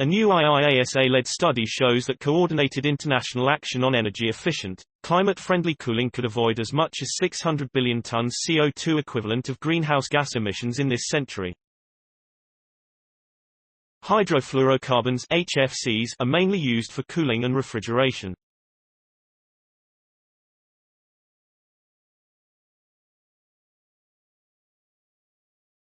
A new IIASA-led study shows that coordinated international action on energy-efficient, climate-friendly cooling could avoid as much as 600 billion tons CO2 equivalent of greenhouse gas emissions in this century. Hydrofluorocarbons (HFCs) are mainly used for cooling and refrigeration.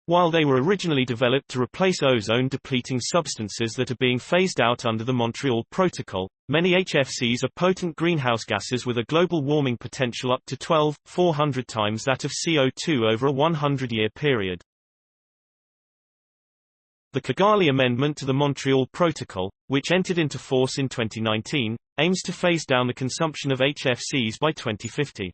While they were originally developed to replace ozone-depleting substances that are being phased out under the Montreal Protocol, many HFCs are potent greenhouse gases with a global warming potential up to 400 times that of CO2 over a 100-year period. The Kigali Amendment to the Montreal Protocol, which entered into force in 2019, aims to phase down the consumption of HFCs by 2050.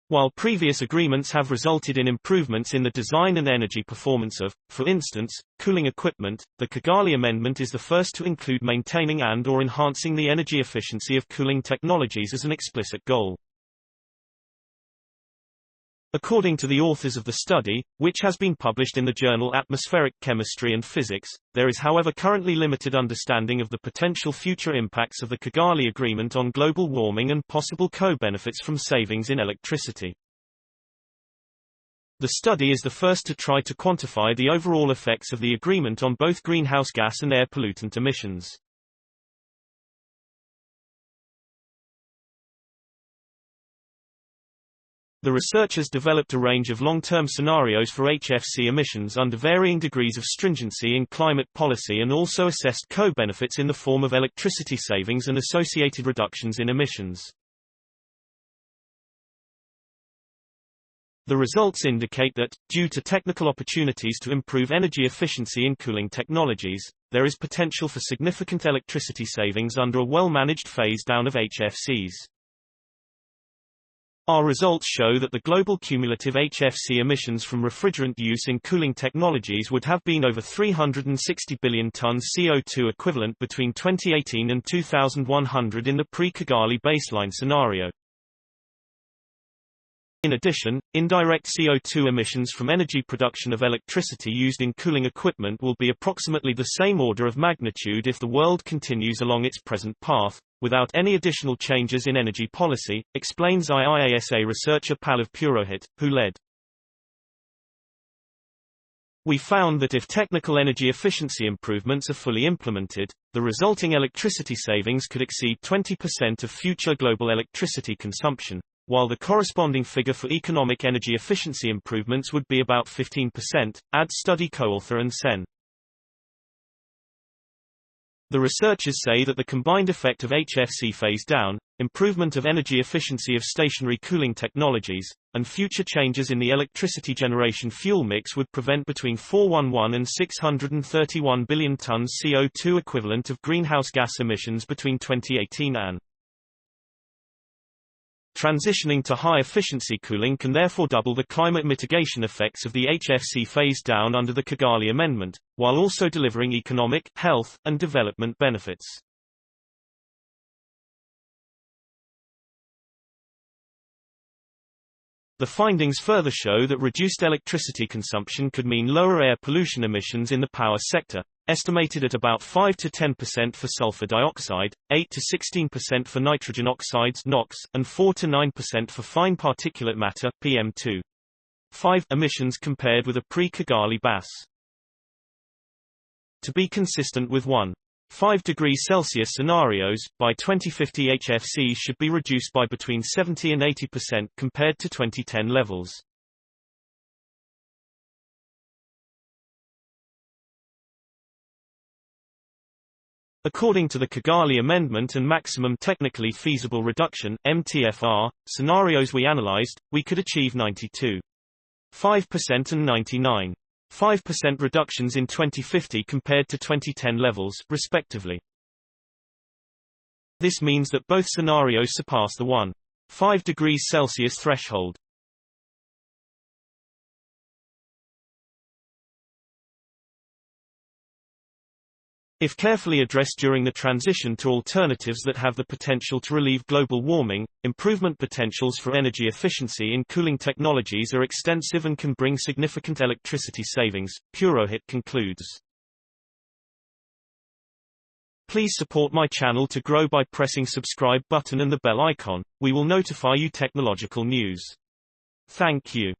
While previous agreements have resulted in improvements in the design and energy performance of, for instance, cooling equipment, the Kigali Amendment is the first to include maintaining and/or enhancing the energy efficiency of cooling technologies as an explicit goal. According to the authors of the study, which has been published in the journal Atmospheric Chemistry and Physics, there is however currently limited understanding of the potential future impacts of the Kigali Agreement on global warming and possible co-benefits from savings in electricity. The study is the first to try to quantify the overall effects of the agreement on both greenhouse gas and air pollutant emissions. The researchers developed a range of long-term scenarios for HFC emissions under varying degrees of stringency in climate policy and also assessed co-benefits in the form of electricity savings and associated reductions in emissions. The results indicate that, due to technical opportunities to improve energy efficiency in cooling technologies, there is potential for significant electricity savings under a well-managed phase-down of HFCs. Our results show that the global cumulative HFC emissions from refrigerant use in cooling technologies would have been over 360 billion tons CO2 equivalent between 2018 and 2100 in the pre-Kigali baseline scenario. In addition, indirect CO2 emissions from energy production of electricity used in cooling equipment will be approximately the same order of magnitude if the world continues along its present path, without any additional changes in energy policy, explains IIASA researcher Pallav Purohit, who led. We found that if technical energy efficiency improvements are fully implemented, the resulting electricity savings could exceed 20% of future global electricity consumption, while the corresponding figure for economic energy efficiency improvements would be about 15%, adds study co-author and Sen. The researchers say that the combined effect of HFC phase-down, improvement of energy efficiency of stationary cooling technologies, and future changes in the electricity generation fuel mix would prevent between 411 and 631 billion tons CO2 equivalent of greenhouse gas emissions between 2018 and transitioning to high-efficiency cooling can therefore double the climate mitigation effects of the HFC phase-down under the Kigali Amendment, while also delivering economic, health, and development benefits. The findings further show that reduced electricity consumption could mean lower air pollution emissions in the power sector, estimated at about 5 to 10% for sulfur dioxide, 8 to 16% for nitrogen oxides (NOx), and 4 to 9% for fine particulate matter (PM2.5) emissions compared with a pre-Kigali BAS. To be consistent with 1.5 degrees Celsius scenarios, by 2050 HFCs should be reduced by between 70 and 80% compared to 2010 levels. According to the Kigali Amendment and Maximum Technically Feasible Reduction (MTFR) scenarios we analyzed, we could achieve 92.5% and 99.5% reductions in 2050 compared to 2010 levels, respectively. This means that both scenarios surpass the 1.5 degrees Celsius threshold. If carefully addressed during the transition to alternatives that have the potential to relieve global warming, improvement potentials for energy efficiency in cooling technologies are extensive and can bring significant electricity savings, Purohit concludes. Please support my channel to grow by pressing subscribe button and the bell icon. We will notify you technological news. Thank you.